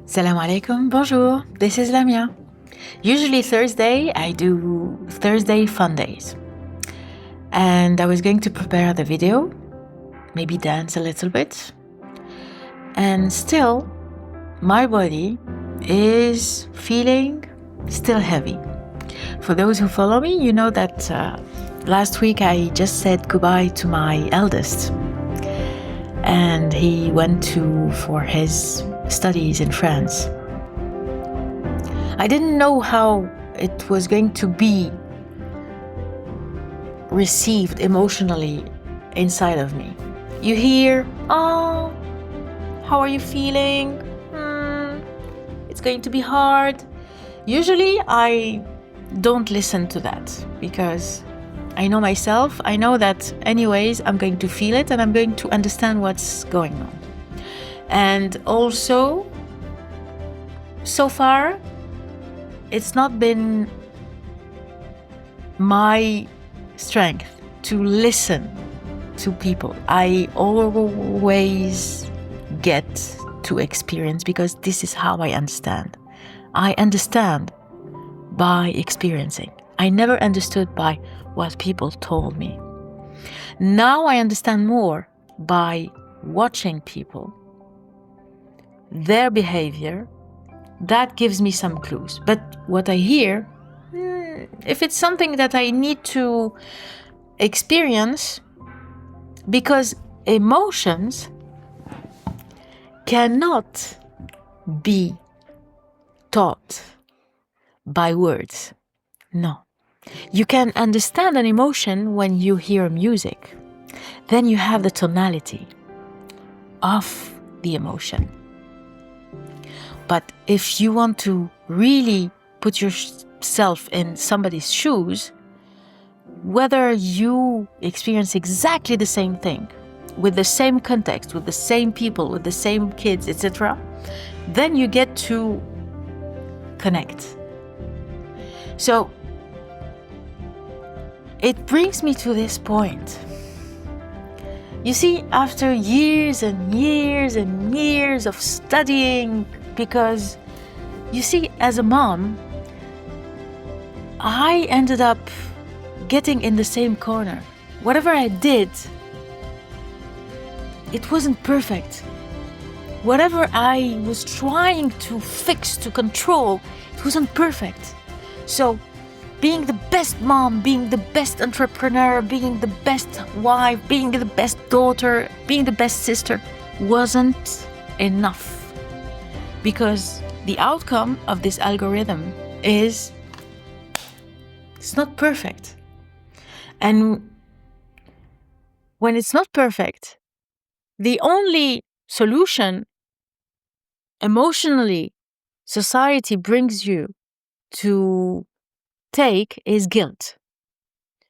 Salam alaikum, bonjour, this is Lamia. Usually Thursday, I do Thursday fun days. And I was going to prepare the video, maybe dance a little bit. And still, my body is feeling still heavy. For those who follow me, you know that last week I just said goodbye to my eldest. And he went for his studies in France. I didn't know how it was going to be received emotionally inside of me. You hear, "Oh, how are you feeling? It's going to be hard." Usually I don't listen to that because I know myself. I know that anyways, I'm going to feel it and I'm going to understand what's going on. And also, so far, it's not been my strength to listen to people. I always get to experience because this is how I understand. I understand by experiencing. I never understood by what people told me. Now I understand more by watching people, their behavior. That gives me some clues. But what I hear, if it's something that I need to experience, because emotions cannot be taught by words. No. You can understand an emotion when you hear music. Then you have the tonality of the emotion. But if you want to really put yourself in somebody's shoes, whether you experience exactly the same thing, with the same context, with the same people, with the same kids, etc., then you get to connect. So it brings me to this point. You see, after years and years and years of studying, because you see, as a mom, I ended up getting in the same corner. Whatever I did, it wasn't perfect. Whatever I was trying to fix, to control, it wasn't perfect. So being the best mom, being the best entrepreneur, being the best wife, being the best daughter, being the best sister wasn't enough. Because the outcome of this algorithm is, it's not perfect. And when it's not perfect, the only solution emotionally society brings you to take is guilt.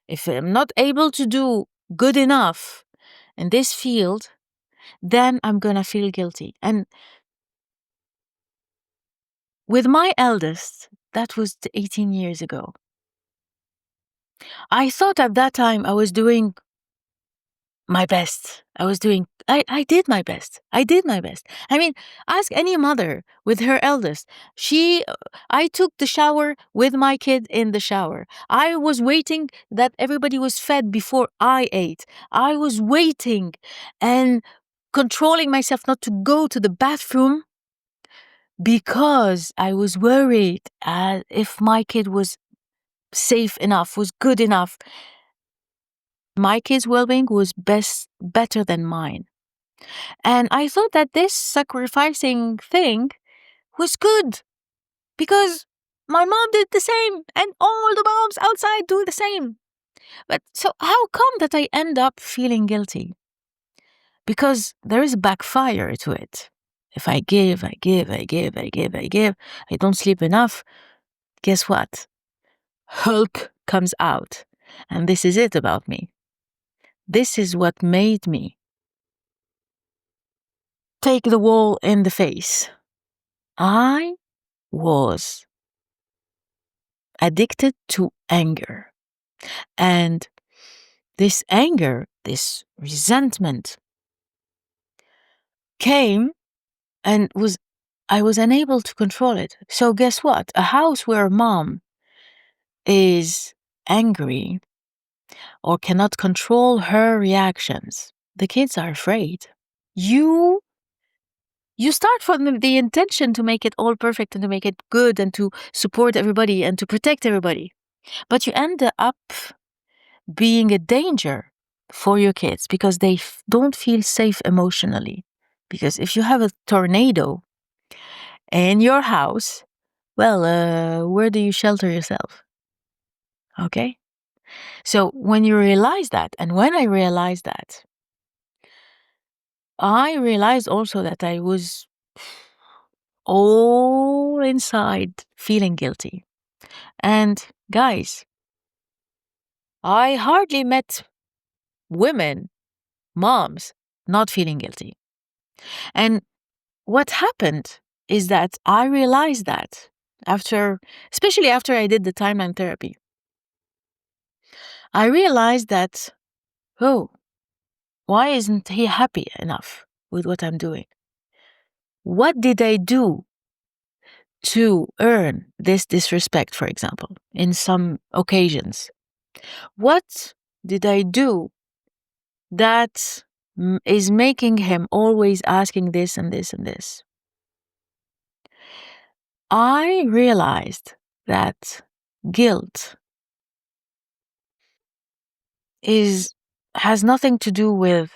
If I'm not able to do good enough in this field, then I'm gonna feel guilty. And with my eldest, that was 18 years ago. I thought at that time I was doing my best. I did my best. I did my best. I mean, ask any mother with her eldest. I took the shower with my kid in the shower. I was waiting that everybody was fed before I ate. I was waiting and controlling myself not to go to the bathroom because I was worried if my kid was safe enough, was good enough. My kid's well-being was better than mine. And I thought that this sacrificing thing was good because my mom did the same and all the moms outside do the same. But so how come that I end up feeling guilty? Because there is a backfire to it. If I give, I don't sleep enough, guess what? Hulk comes out. And this is it about me. This is what made me take the wall in the face. I was addicted to anger. And this anger, this resentment came and was I was unable to control it. So guess what? A house where mom is angry or cannot control her reactions, the kids are afraid. You start from the intention to make it all perfect and to make it good and to support everybody and to protect everybody. But you end up being a danger for your kids because they don't feel safe emotionally. Because if you have a tornado in your house, well, where do you shelter yourself? Okay? So when you realize that, and when I realized that, I realized also that I was all inside feeling guilty. And guys, I hardly met women, moms, not feeling guilty. And what happened is that I realized that especially after I did the timeline therapy, I realized that, oh, why isn't he happy enough with what I'm doing? What did I do to earn this disrespect, for example, in some occasions? What did I do that is making him always asking this and this and this? I realized that guilt has nothing to do with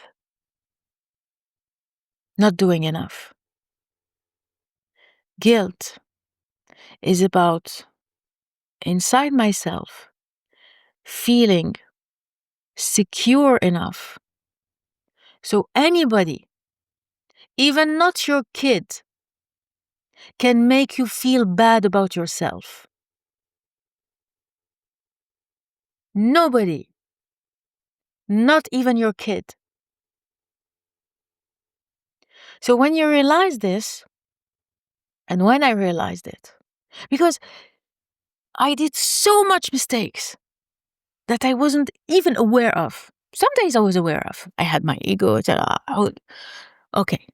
not doing enough. Guilt is about inside myself feeling secure enough so anybody, even not your kid, can make you feel bad about yourself. Nobody, not even your kid. So when you realize this, and when I realized it, because I did so much mistakes that I wasn't even aware of. Some days I was aware of. I had my ego. Okay,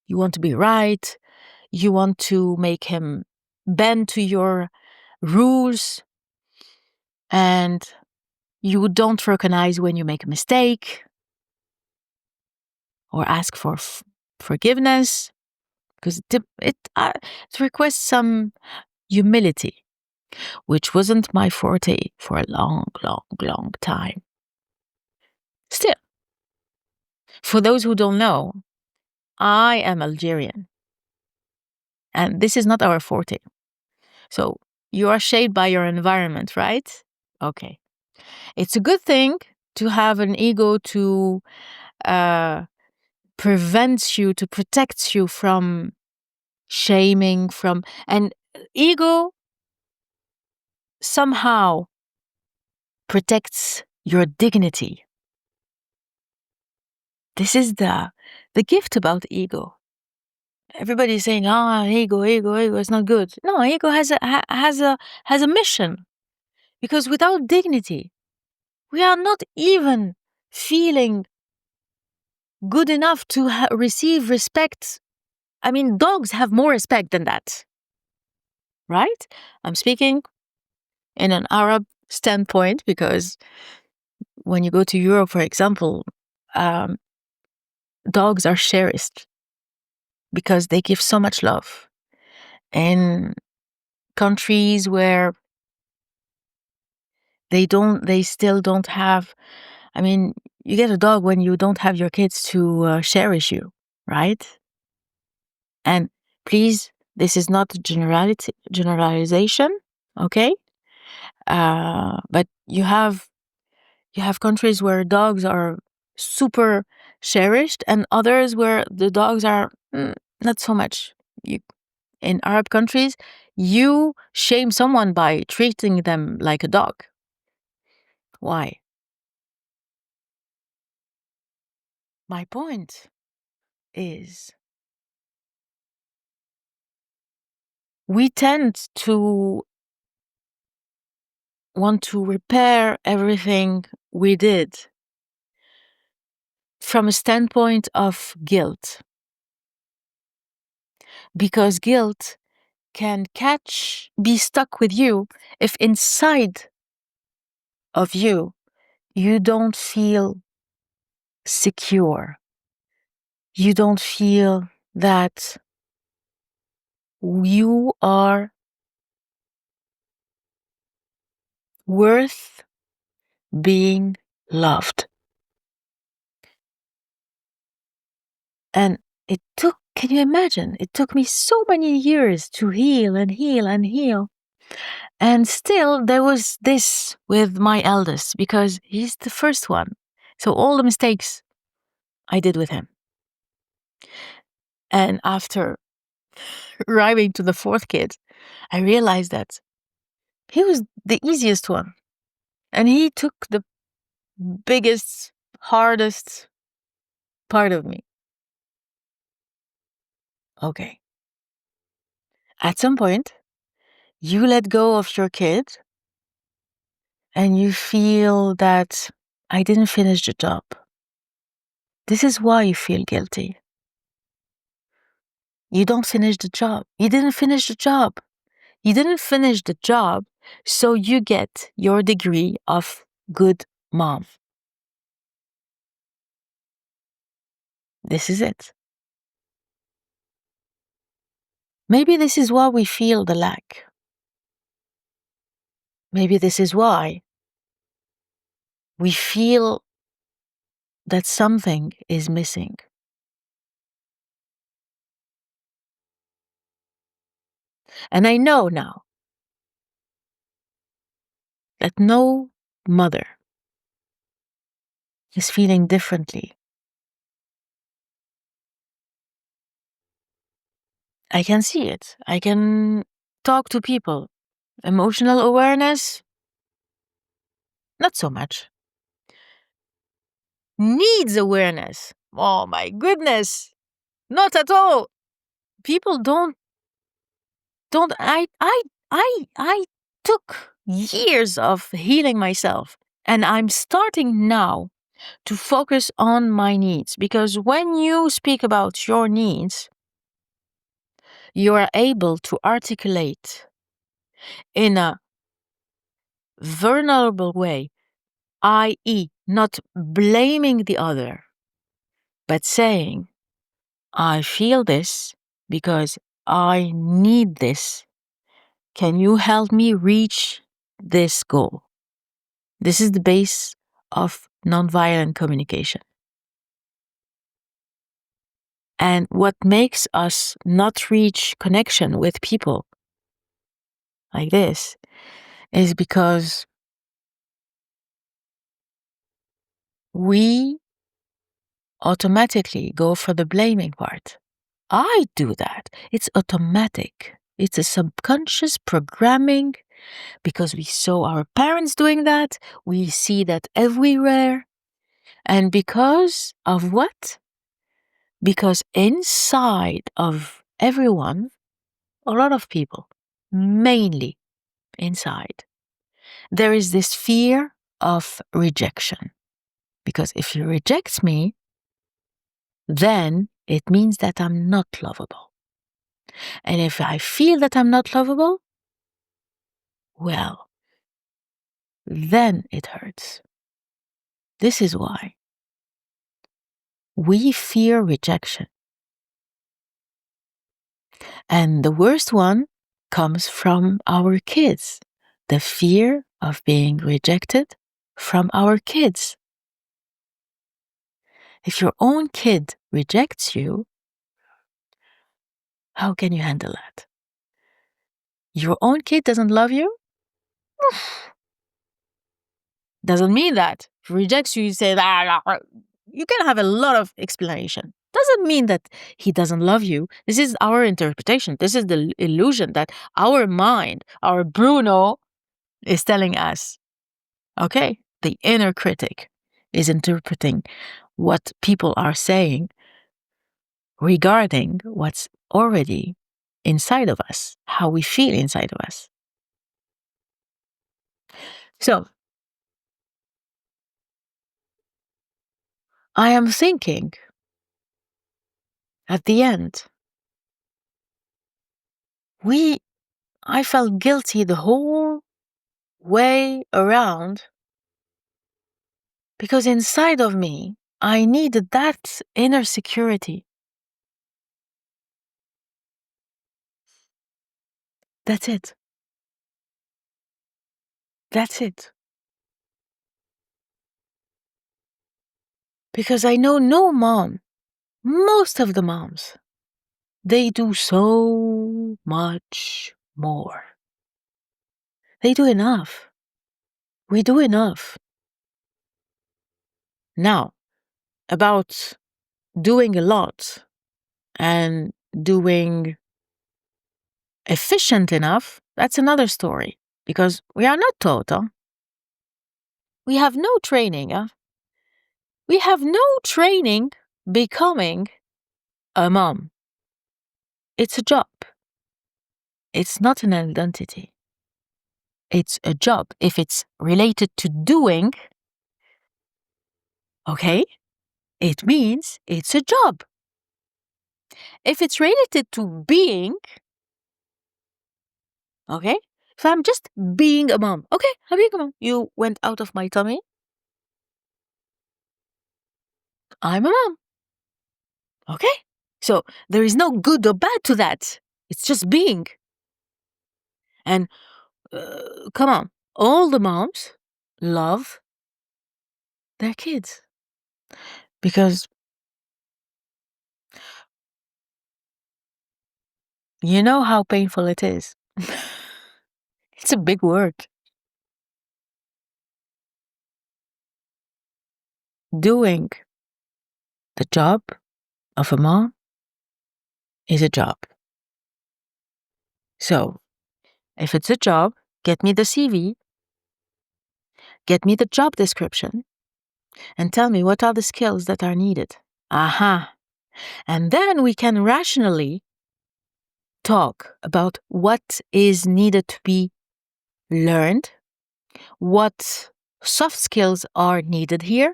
you want to be right. You want to make him bend to your rules. And you don't recognize when you make a mistake or ask for forgiveness because it requests some humility, which wasn't my forte for a long, long, long time. Still, for those who don't know, I am Algerian, and this is not our forte. So you are shaped by your environment, right? Okay. It's a good thing to have an ego to protect you from shaming, and ego somehow protects your dignity. This is the gift about ego. Everybody's saying, ego is not good. No, ego has a mission. Because without dignity, we are not even feeling good enough to receive respect. I mean, dogs have more respect than that. Right? I'm speaking in an Arab standpoint because when you go to Europe, for example, dogs are cherished because they give so much love. In countries where they still don't have, I mean, you get a dog when you don't have your kids to cherish you, right? And please, this is not generalization, okay? But you have countries where dogs are super cherished and others where the dogs are not so much. In Arab countries, you shame someone by treating them like a dog. Why? My point is we tend to want to repair everything we did from a standpoint of guilt. because guilt can be stuck with you if inside of you, you don't feel secure. You don't feel that you are worth being loved. And can you imagine? It took me so many years to heal and heal and heal. And still, there was this with my eldest because he's the first one. So, all the mistakes I did with him. And after arriving to the fourth kid, I realized that he was the easiest one. And he took the biggest, hardest part of me. Okay. At some point, you let go of your kid and you feel that I didn't finish the job. This is why you feel guilty. You don't finish the job. You didn't finish the job. You didn't finish the job, so you get your degree of good mom. This is it. Maybe this is why we feel the lack. Maybe this is why we feel that something is missing. And I know now that no mother is feeling differently. I can see it. I can talk to people. Emotional awareness, not so much. Needs awareness. Oh my goodness. Not at all. People don't I took years of healing myself, and I'm starting now to focus on my needs, because when you speak about your needs, you are able to articulate in a vulnerable way, i.e., not blaming the other, but saying, I feel this because I need this. Can you help me reach this goal? This is the base of nonviolent communication. And what makes us not reach connection with people like this is because we automatically go for the blaming part. I do that. It's automatic. It's a subconscious programming because we saw our parents doing that. We see that everywhere. And because of what? Because inside of everyone, a lot of people, mainly inside, there is this fear of rejection. Because if you reject me, then it means that I'm not lovable. And if I feel that I'm not lovable, well, then it hurts. This is why we fear rejection. And the worst one comes from our kids. The fear of being rejected from our kids. If your own kid rejects you, how can you handle that? Your own kid doesn't love you? Doesn't mean that. If he rejects you, you say that. You can have a lot of explanation. Doesn't mean that he doesn't love you. This is our interpretation. This is the illusion that our mind, our Bruno, is telling us. Okay? The inner critic is interpreting what people are saying regarding what's already inside of us, how we feel inside of us. So, I am thinking at the end I felt guilty the whole way around because inside of me, I needed that inner security. That's it. That's it. Because I know no mom, most of the moms, they do so much more. They do enough. We do enough. Now, about doing a lot and doing efficient enough, that's another story. Because we are not taught. We have no training. We have no training becoming a mom. It's a job. It's not an identity. It's a job. If it's related to doing, okay, it means it's a job. If it's related to being, okay, if I'm just being a mom, okay, I'm being a mom. You went out of my tummy. I'm a mom. Okay? So there is no good or bad to that. It's just being. And come on, all the moms love their kids because you know how painful it is. It's a big word. Doing the job of a mom is a job. So if it's a job, get me the CV, get me the job description, and tell me what are the skills that are needed. Aha. And then we can rationally talk about what is needed to be learned, what soft skills are needed here,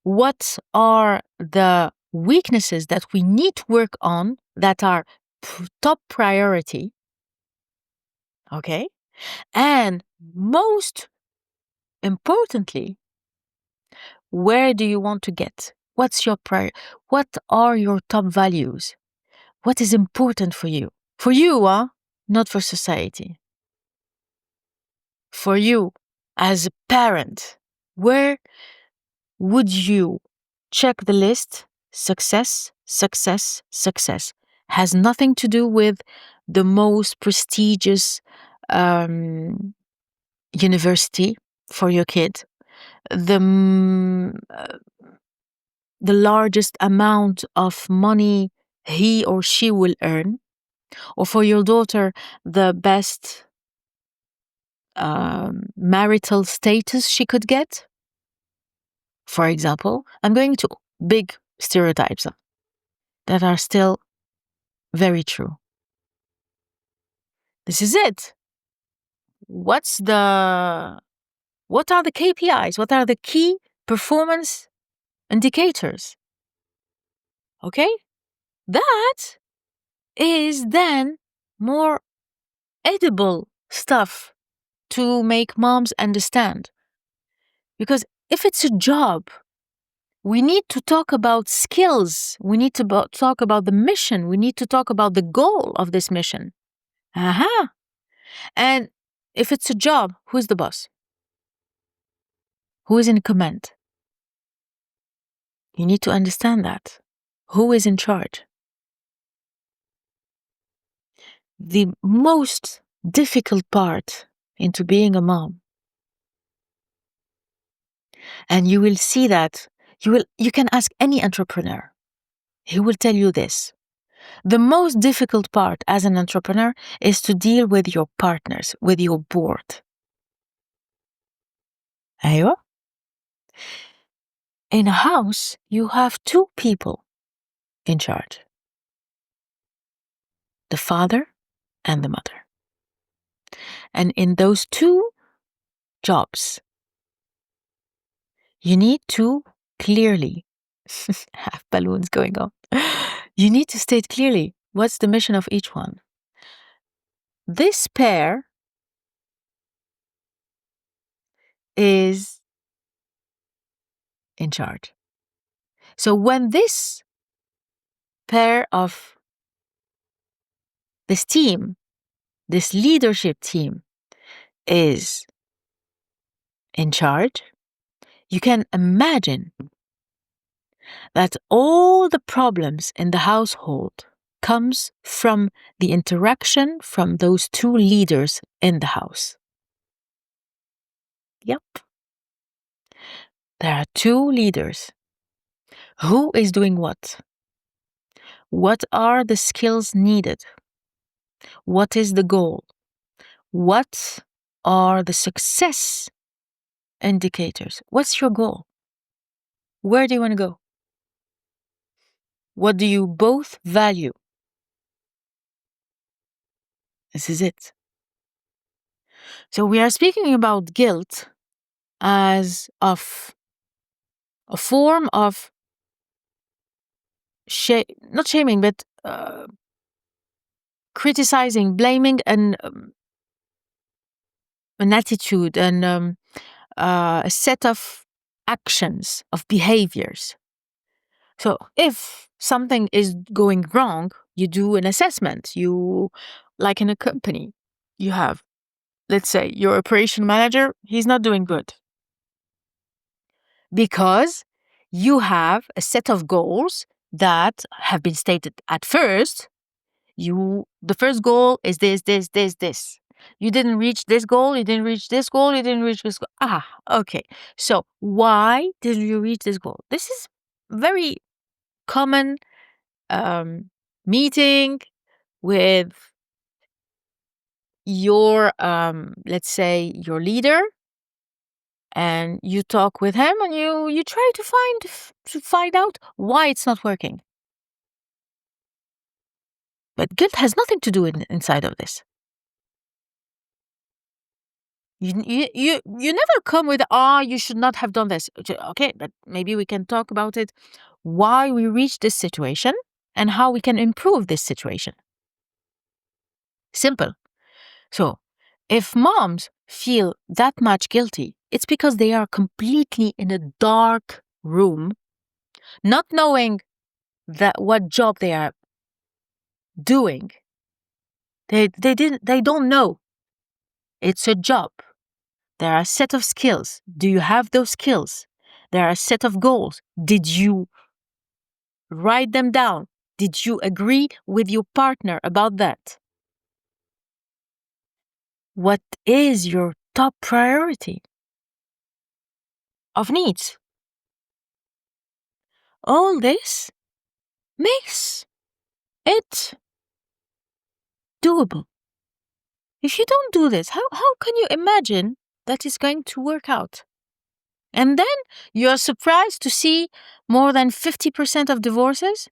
what are the weaknesses that we need to work on that are top priority, okay? And most importantly, where do you want to get? What's your what are your top values? What is important for you? For you, not for society. For you as a parent, where would you check the list? Success, success, success. Has nothing to do with the most prestigious university for your kid, the largest amount of money he or she will earn, or for your daughter, the best marital status she could get. For example, I'm going to big stereotypes that are still very true. This is it. What are the KPIs? What are the key performance indicators? Okay? That is then more edible stuff to make moms understand. Because if it's a job, we need to talk about skills. We need to talk about the mission. We need to talk about the goal of this mission. Aha. And if it's a job, who's the boss? Who is in command? You need to understand that. Who is in charge? The most difficult part into being a mom, and you will see that you can ask any entrepreneur. He will tell you this. The most difficult part as an entrepreneur is to deal with your partners, with your board. أيوة. In a house, you have two people in charge. The father and the mother. And in those two jobs, you need to clearly have balloons going on. You need to state clearly what's the mission of each one. this pair is in charge. So when this pair of this team, this leadership team is in charge, you can imagine that all the problems in the household comes from the interaction from those two leaders in the house. Yep. There are two leaders. Who is doing what? What are the skills needed? What is the goal? What are the success indicators? What's your goal? Where do you want to go? What do you both value? This is it. So we are speaking about guilt as of a form of not shaming, but criticizing, blaming, and an attitude and a set of actions, of behaviors. So if something is going wrong, you do an assessment. You, like in a company, you have, let's say, your operation manager, he's not doing good. Because you have a set of goals that have been stated at first. The first goal is this, this, this, this. You didn't reach this goal, you didn't reach this goal, you didn't reach this goal. Okay. So why didn't you reach this goal? This is very common meeting with your, let's say, your leader, and you talk with him and you try to find out why it's not working. But guilt has nothing to do inside of this. You never come with, you should not have done this. Okay, but maybe we can talk about it, why we reached this situation and how we can improve this situation. Simple. So if moms feel that much guilty, it's because they are completely in a dark room, not knowing what job they are doing. They don't know. It's a job. There are a set of skills. Do you have those skills? There are a set of goals. Did you write them down? Did you agree with your partner about that? What is your top priority of needs? All this makes it doable. If you don't do this, how can you imagine that it's going to work out? And then you're surprised to see more than 50% of divorces.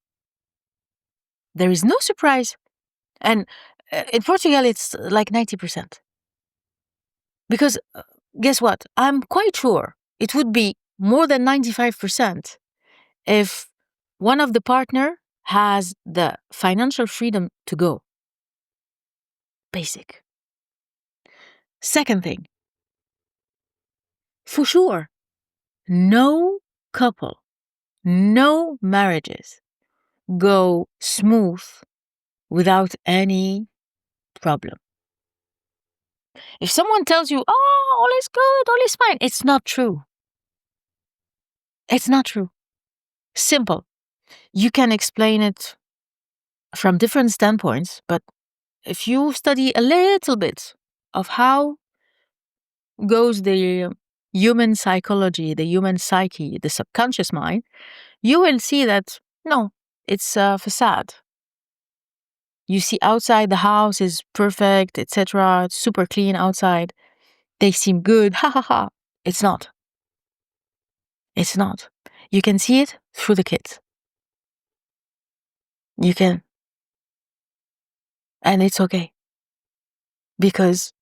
There is no surprise. And in Portugal, it's like 90%. Because guess what? I'm quite sure it would be more than 95% if one of the partner has the financial freedom to go. Basic. Second thing, for sure, no couple, no marriages go smooth without any problem. If someone tells you, all is good, all is fine, it's not true. It's not true. Simple. You can explain it from different standpoints, but if you study a little bit of how goes the human psychology, the human psyche, the subconscious mind, you will see that no, it's a facade. You see outside the house is perfect, etc., super clean outside. They seem good, ha ha ha. It's not. It's not. You can see it through the kids. You can. And it's okay. Because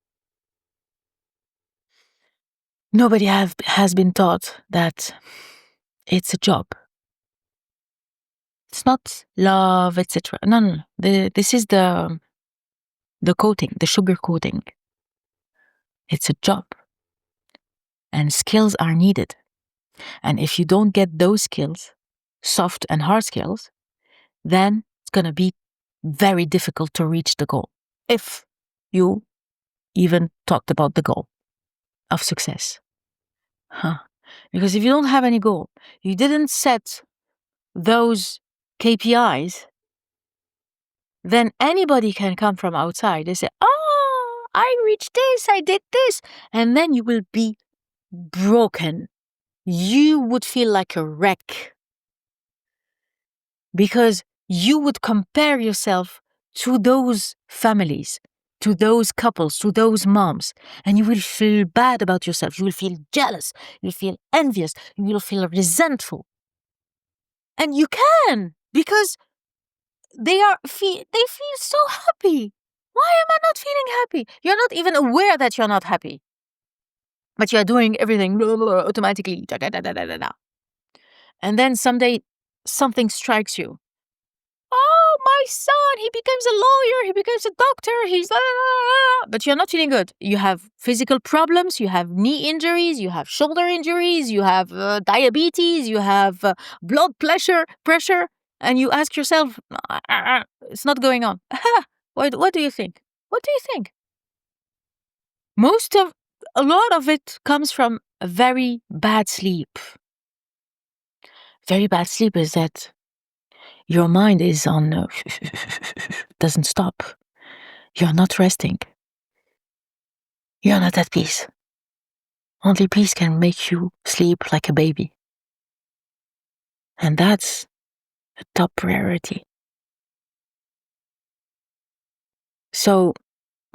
nobody has been taught that it's a job. It's not love, etc. No. This is the the coating, the sugar coating. It's a job, and skills are needed. And if you don't get those skills, soft and hard skills, then it's going to be very difficult to reach the goal. If you even talked about the goal of success. Because if you don't have any goal, you didn't set those KPIs, then anybody can come from outside. They say, oh, I reached this, I did this. And then you will be broken. You would feel like a wreck. Because you would compare yourself to those families, to those couples, to those moms, and you will feel bad about yourself. You will feel jealous. You will feel envious. You will feel resentful. And you can, because they feel so happy. Why am I not feeling happy? You're not even aware that you're not happy. But you're doing everything automatically. And then someday something strikes you. Oh, my son, he becomes a lawyer, he becomes a doctor, but you're not feeling good. You have physical problems, you have knee injuries, you have shoulder injuries, you have diabetes, you have blood pressure, and you ask yourself, it's not going on. What do you think? What do you think? A lot of it comes from a very bad sleep. Very bad sleep is that your mind is on, doesn't stop. You're not resting. You're not at peace. Only peace can make you sleep like a baby. And that's a top priority. So,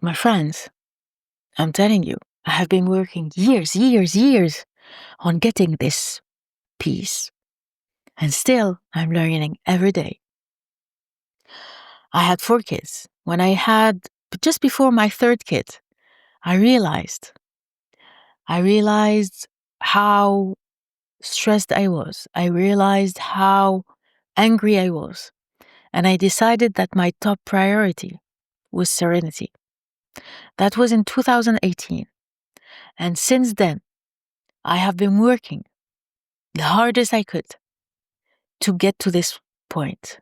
my friends, I'm telling you, I have been working years on getting this peace. And still, I'm learning every day. I had 4 kids. When I had, just before my 3rd kid, I realized how stressed I was. I realized how angry I was. And I decided that my top priority was serenity. That was in 2018. And since then, I have been working the hardest I could to get to this point.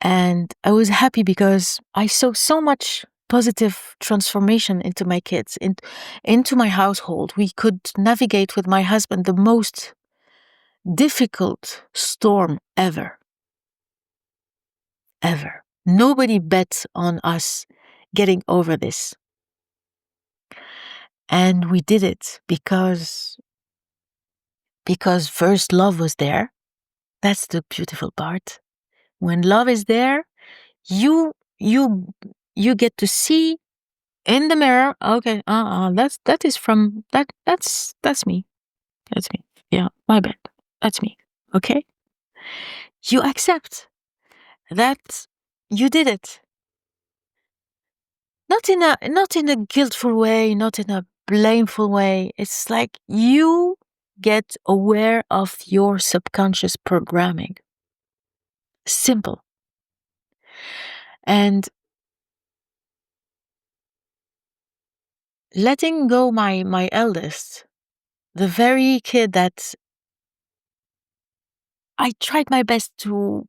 And I was happy because I saw so much positive transformation into my kids, into my household. We could navigate with my husband the most difficult storm ever. Ever. Nobody bet on us getting over this. And we did it because first love was there. That's the beautiful part. When love is there, you get to see in the mirror, okay, that's me. That's me. Yeah, my bad. That's me. Okay? You accept that you did it. Not in a guiltful way, not in a blameful way. It's like you get aware of your subconscious programming. Simple. And letting go my eldest, the very kid that I tried my best to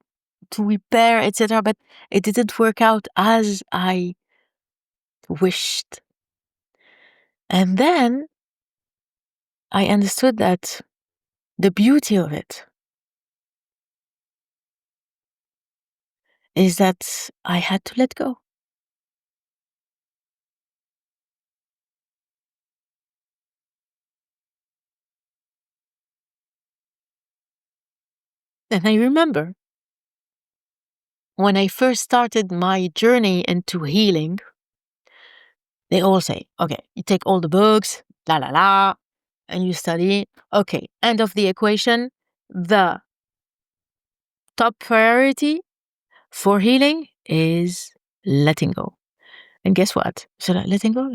repair, etc., but it didn't work out as I wished. And then I understood that the beauty of it is that I had to let go. And I remember when I first started my journey into healing, they all say, okay, you take all the books, and you study. Okay, end of the equation. The top priority for healing is letting go. And guess what? Should I letting go?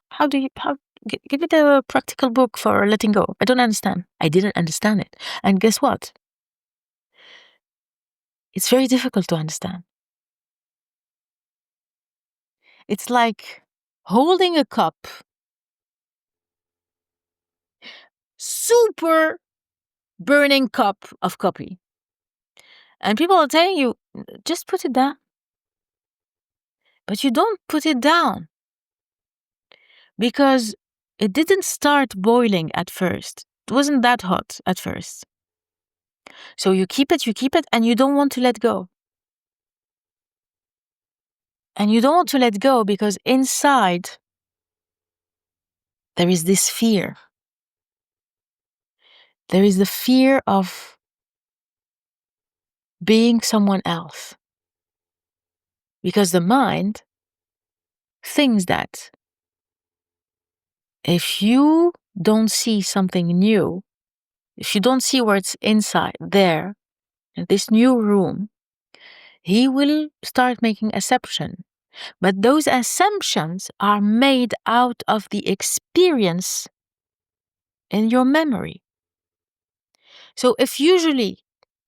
How give it a practical book for letting go. I don't understand. I didn't understand it. And guess what? It's very difficult to understand. It's like holding a cup, super burning cup of coffee. And people are telling you, just put it down. But you don't put it down because it didn't start boiling at first. It wasn't that hot at first. So you keep it, and you don't want to let go. And you don't want to let go because inside there is this fear. There is the fear of being someone else. Because the mind thinks that if you don't see something new, if you don't see what's inside there, in this new room, he will start making assumptions. But those assumptions are made out of the experience in your memory. So if usually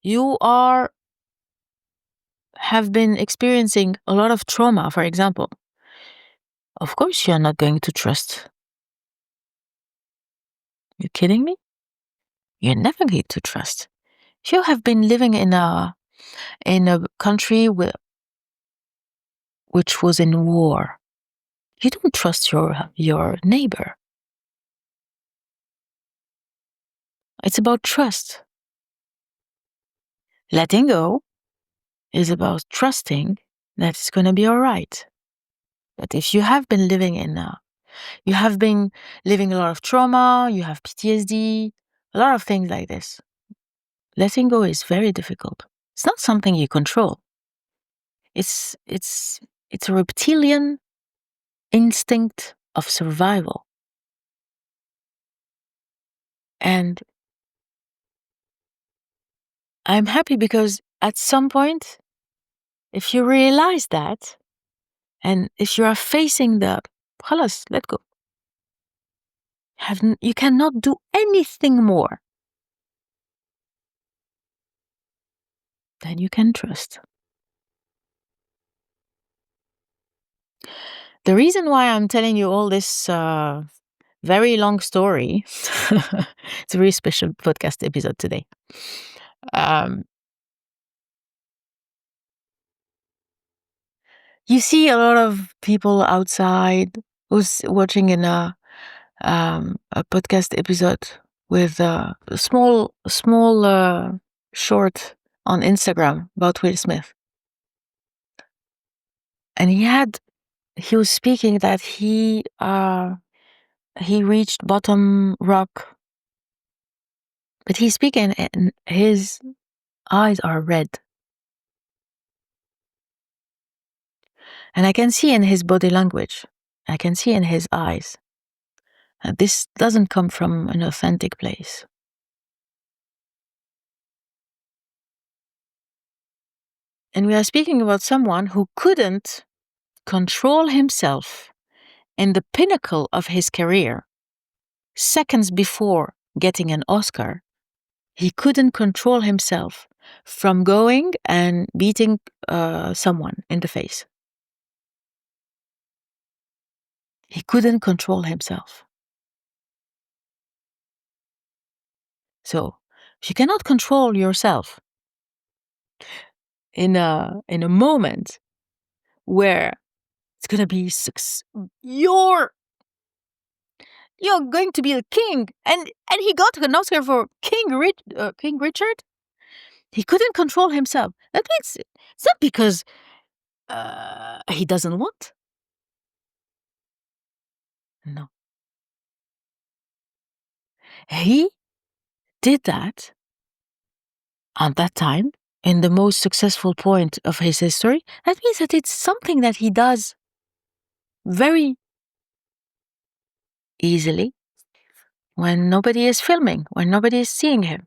you have been experiencing a lot of trauma, for example, of course you're not going to trust. You kidding me? You're never going to trust. If you have been living in a country which was in war, you don't trust your neighbor. It's about trust. Letting go is about trusting that it's going to be all right. But if you have been living you have been living a lot of trauma, you have PTSD, a lot of things like this, letting go is very difficult. It's not something you control. It's a reptilian instinct of survival. And I'm happy because at some point, if you realize that, and if you are facing خلاص, let go. You cannot do anything more than you can trust. The reason why I'm telling you all this very long story, it's a very special podcast episode today. You see a lot of people outside who's watching in a podcast episode with a small short on Instagram about Will Smith. And he was speaking that he reached bottom rock. But he's speaking and his eyes are red. And I can see in his body language, I can see in his eyes, that this doesn't come from an authentic place. And we are speaking about someone who couldn't control himself in the pinnacle of his career. Seconds before getting an Oscar, he couldn't control himself from going and beating someone in the face. He couldn't control himself. So, if you cannot control yourself in a moment where it's gonna be you're going to be the king, and he got an Oscar for King Richard. He couldn't control himself. That means it's not because he doesn't want. No. He did that at that time in the most successful point of his history. That means that it's something that he does very easily when nobody is filming, when nobody is seeing him.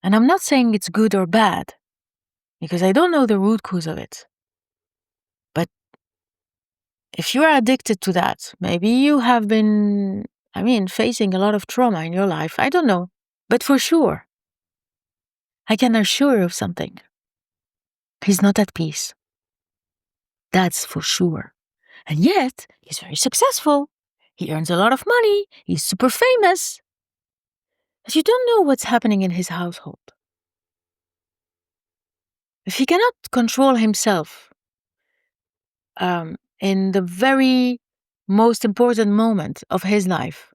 And I'm not saying it's good or bad, because I don't know the root cause of it. But if you are addicted to that, maybe you have been, facing a lot of trauma in your life. I don't know. But for sure, I can assure you of something. He's not at peace. That's for sure. And yet, he's very successful. He earns a lot of money. He's super famous. But you don't know what's happening in his household. If he cannot control himself in the very most important moment of his life,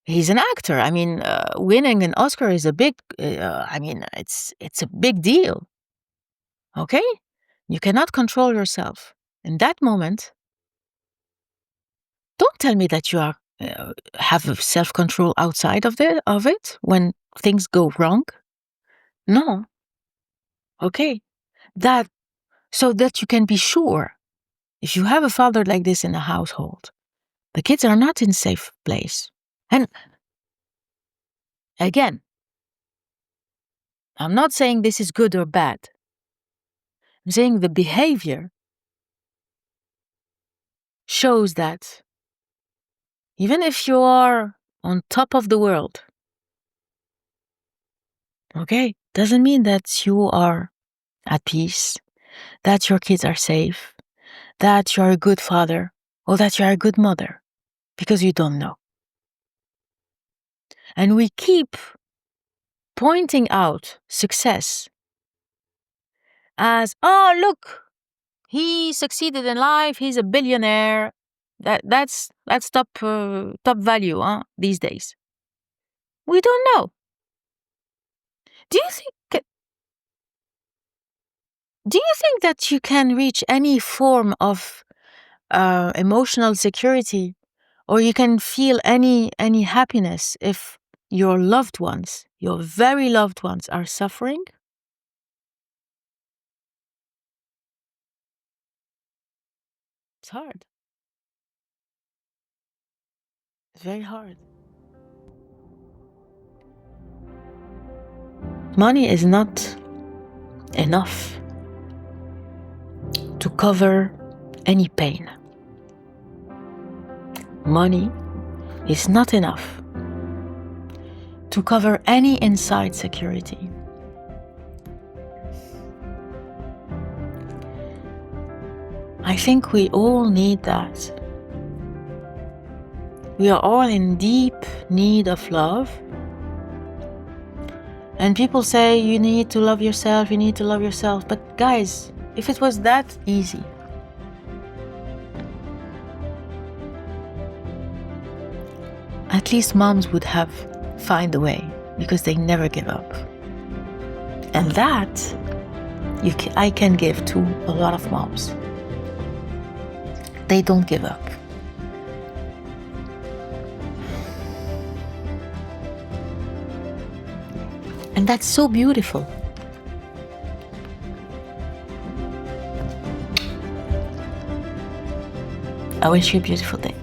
he's an actor. I mean, winning an Oscar is a big, it's a big deal. Okay? You cannot control yourself. In that moment, don't tell me that you are have self-control outside of it when things go wrong. No. Okay. That so that you can be sure, if you have a father like this in a household, the kids are not in safe place. And again, I'm not saying this is good or bad. I'm saying the behavior shows that even if you are on top of the world, okay, doesn't mean that you are at peace, that your kids are safe, that you're a good father, or that you're a good mother, because you don't know. And we keep pointing out success as, oh, look, he succeeded in life, he's a billionaire. That's top value these days. We don't know. Do you think that you can reach any form of emotional security, or you can feel any happiness if your loved ones, your very loved ones, are suffering? It's hard. It's very hard. Money is not enough to cover any pain. Money is not enough to cover any inside security. I think we all need that. We are all in deep need of love. And people say you need to love yourself, you need to love yourself. But guys, if it was that easy, at least moms would have find a way, because they never give up. And that I can give to a lot of moms. They don't give up. And that's so beautiful. I wish you a beautiful day.